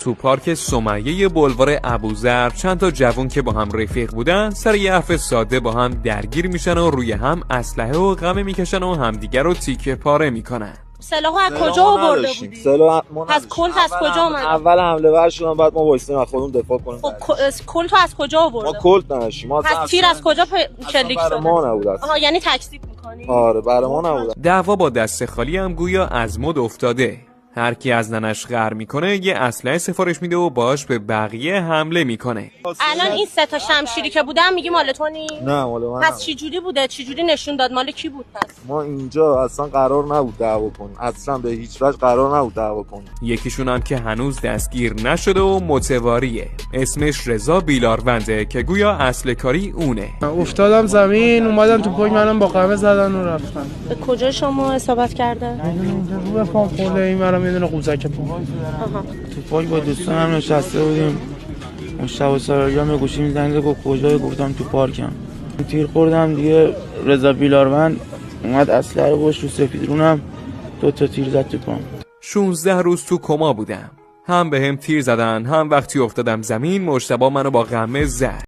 تو پارک سمیه بلوار ابوذر چند تا جوون که با هم رفیق بودن سر یه حرف ساده با هم درگیر میشن و روی هم اسلحه و قمه میکشن و همدیگر رو تیکه پاره میکنن. سلاحو از کجا آورده بودی؟ پس کلت از کجا اومد؟ اول حمله ور شدن بعد ما وایسیم از خودمون دفاع کنیم. خب کلتو از کجا آورده؟ ما کلت نداشتیم. ما پس تیر از کجا شلیک شد؟ برای ما نبود. آها یعنی تکذیب می‌کنی؟ آره برای ما نبود. دعوا با دست خالی هم گویا از مد افتاده. هر کی از ننش قهر میکنه یه اسلحه سفارش میده و باهاش به بقیه حمله میکنه. الان این سه تا شمشیری که بودن میگی مال تو نی؟ نه مال من. پس چی جوری بوده؟ چی جوری نشون داد مال کی بود پس؟ ما اینجا اصلا قرار نبود دعوا کنیم. اصلا به هیچ وجه قرار نبود دعوا کنیم. یکیشون هم که هنوز دستگیر نشده و متواریه. اسمش رضا بیلارونده که گویا اصل کاری اونه. افتادم زمین، اومدم تو پاک، منم با قمه زدن و رفتن. به کجا شما اصابت کرده؟ رو پام خورده، این برام یه دونه قوزک پام. تو پاک با دوستانم نشسته بودیم. مشتبه سراریان به گوشی میزنید گفت کجایی؟ گفتم تو پارکم. تیر خوردم دیگه. رضا بیلاروند اومد اسلحه رو گوش رو سفیدرونم 2 تا تیر زد تو پام. 16 روز تو کما بودم. هم به هم تیر زدن، هم وقتی افتادم زمین مجتبی منو با قمه زد.